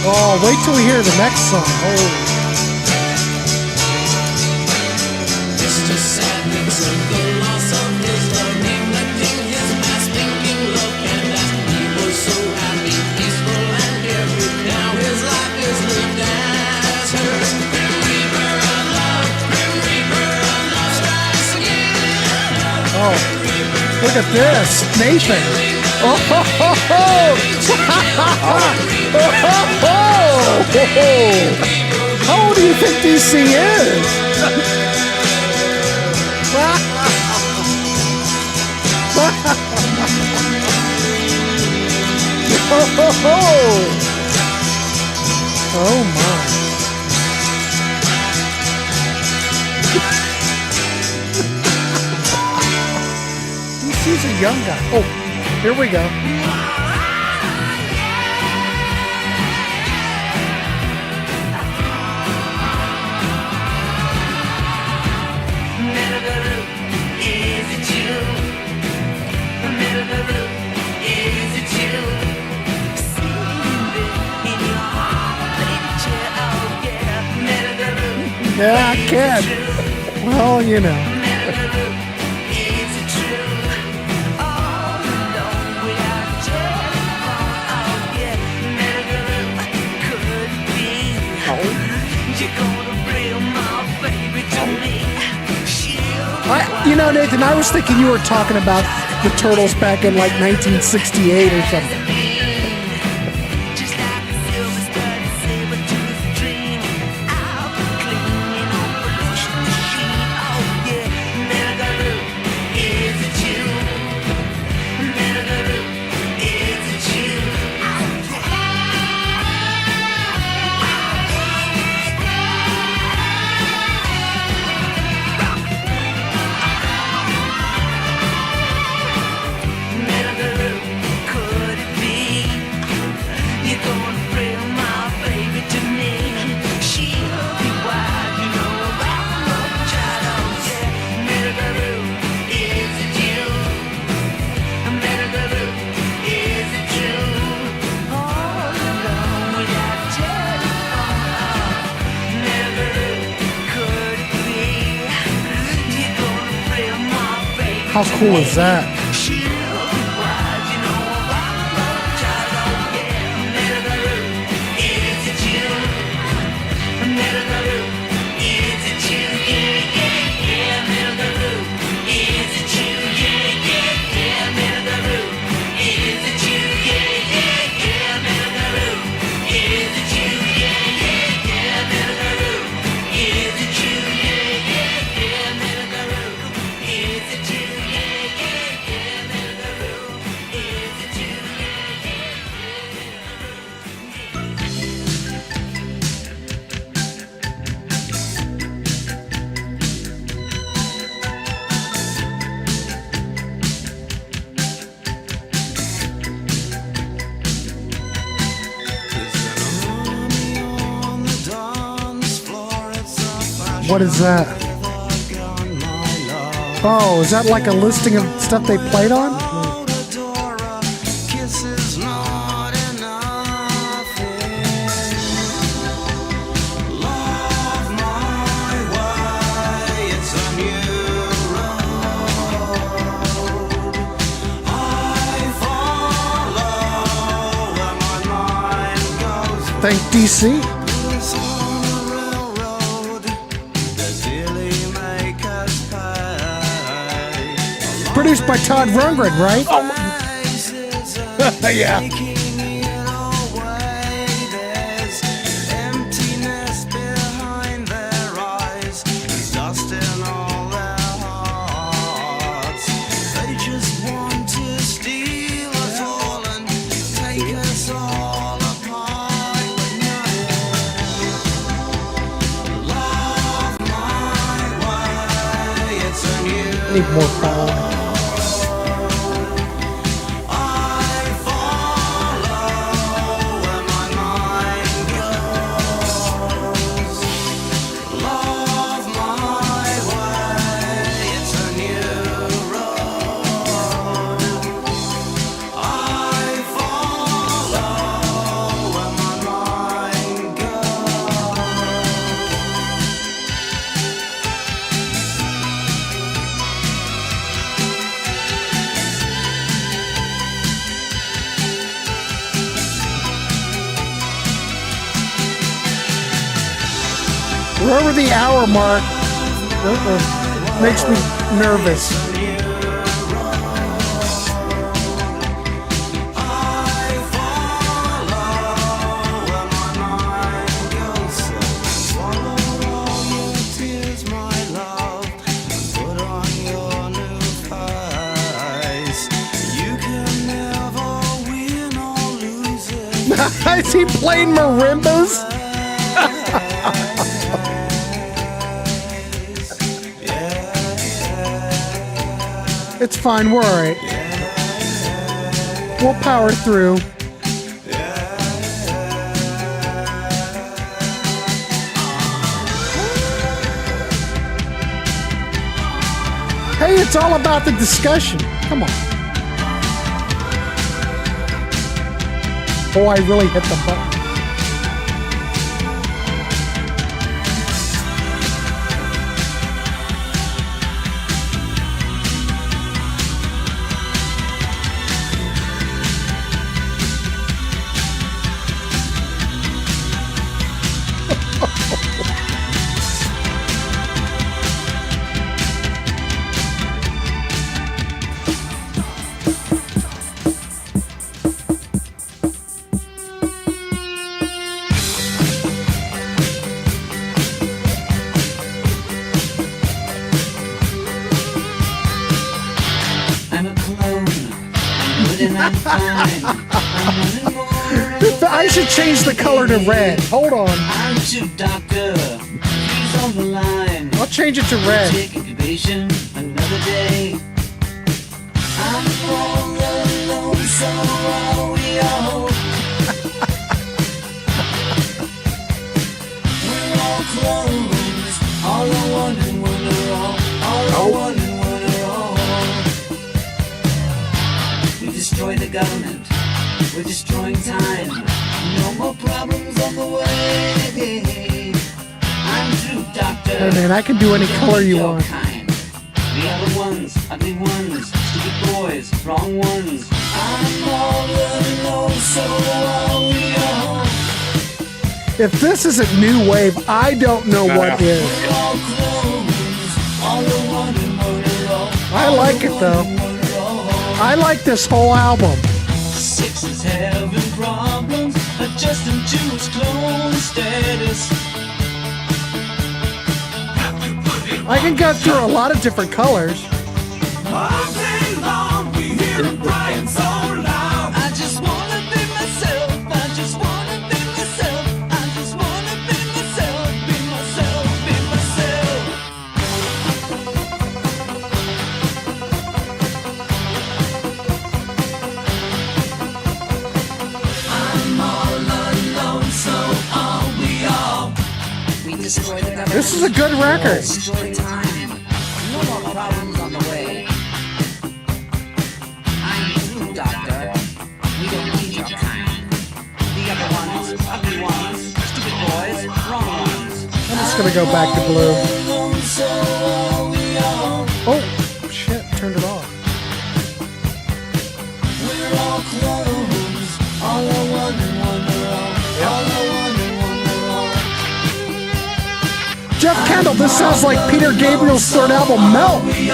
Oh, wait till we hear the next song. Oh. Look at this, Nathan. Oh, ho, ho, ho. Oh, ho, ho. How old do you think DC is? Oh, ho, ho. Oh my. He's a young guy. Oh, here we go. Yeah, I can. Well, you know. You know, Nathan, I was thinking you were talking about the Turtles back in like 1968 or something. How cool is that? What is that? Oh, is that like a listing of stuff they played on? Thank DC. Produced by Todd Rundgren, right? Oh. Yeah. Need more power. We're over the hour mark. Makes me nervous. Is he playing marimbas? It's fine. We're all right. We'll power through. Hey, it's all about the discussion. Come on. Oh, I really hit the button. I should change the color to red. Hold on. I'm your doctor. He's on the line. I'll change it to red. Take incubation another day. I'm all alone, so are we all. We're all clones. All are one and one are all. All are one and one are all. We destroy the government. We're destroying time. No more problems on the way. I'm true doctor. Hey man, I can do any color you want. The other ones, ugly ones, stupid boys, wrong ones. I'm all alone, so are we all. If this isn't new wave, I don't know what is. We're all clones, all are one and one are all. I like it though. I like this whole album. Six is having problems, adjusting to his clone status. I can go through a lot of different colors. All day long we hear him crying so loud. I just wanna be myself. I just wanna be myself. I just wanna be myself. Be myself. Be myself. I'm all alone, so are we all. We destroy the government. This is a good record. Destroy time. No more problems on the way. I'm true doctor. We don't need your kind. The other ones, ugly ones, stupid boys, wrong ones. I'm just gonna go back to blue. Oh, shit, turned it off. We're all clones. All are one and one are all. All are one and one are all. Jeff Kendall, this sounds like Peter Gabriel's third album, Melt. We're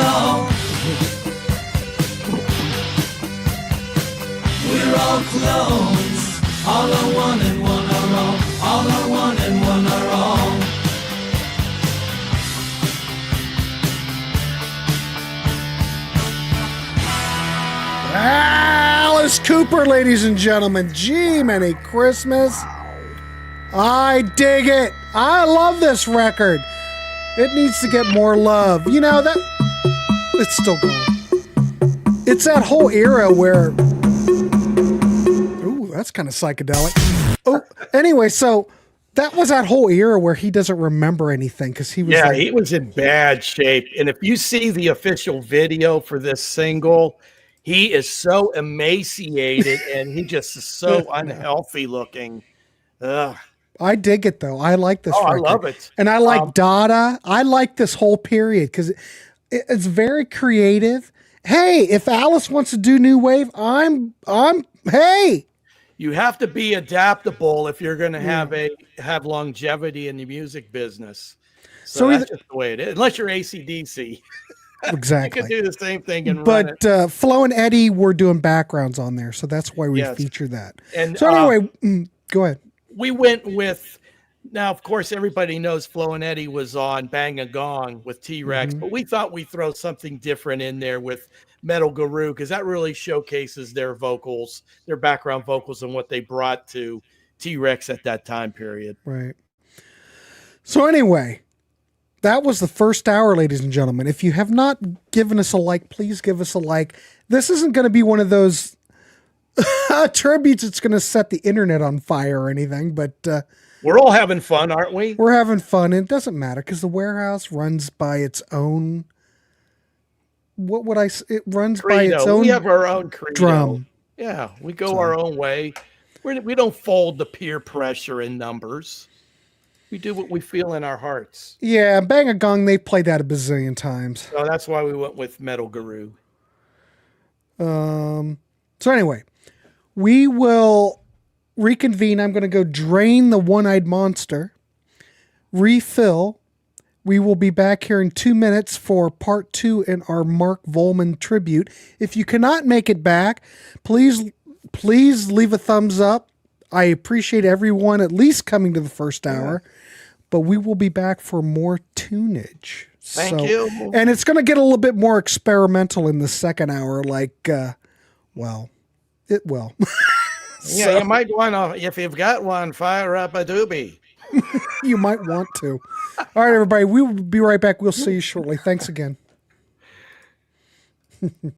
all clones. All are one and one are all. All are one and one are all. Alice Cooper, ladies and gentlemen. Gee, many Christmas. I dig it. I love this record. It needs to get more love. You know, that it's still going. It's that whole era where, ooh, that's kind of psychedelic. Oh, anyway, so that was that whole era where he doesn't remember anything because he was Yeah, like, he was in bad shape. And if you see the official video for this single, he is so emaciated and he just is so unhealthy looking. Ugh. I dig it though. I like this. Oh, I record. love it. And I like Dada. I like this whole period because it's very creative. Hey, if Alice wants to do new wave, hey. You have to be adaptable if you're going to have longevity in the music business. So that's just the way it is. Unless you're AC/DC. Exactly. You can do the same thing and run it. But Flo and Eddie were doing backgrounds on there, so that's why we feature that. And so anyway, go ahead. We went with, now of course everybody knows Flo and Eddie was on Bang a Gong with T-Rex, but we thought we'd throw something different in there with Metal Guru because that really showcases their vocals, their background vocals, and what they brought to T-Rex at that time period. Right. So anyway, that was the first hour, ladies and gentlemen. If you have not given us a like, please give us a like. This isn't going to be one of those tributes that's going to set the internet on fire or anything, but we're all having fun, aren't we? We're having fun. And it doesn't matter because the Warehouse runs by its own. What would I say? It runs Credo. by its own. We have our own credo. Drum. Yeah, we go our own way. We don't fold to peer pressure in numbers. We do what we feel in our hearts. Yeah, Bang a Gong, they played that a bazillion times. So that's why we went with Metal Guru. So anyway, we will reconvene. I'm going to go drain the one-eyed monster, refill. We will be back here in 2 minutes for part 2 in our Mark Volman tribute. If you cannot make it back, please leave a thumbs up. I appreciate everyone at least coming to the first hour, but we will be back for more tunage. Thank you. And it's going to get a little bit more experimental in the second hour. It will. Yeah, you might want to, if you've got one, fire up a doobie. You might want to. All right, everybody. We will be right back. We'll see you shortly. Thanks again.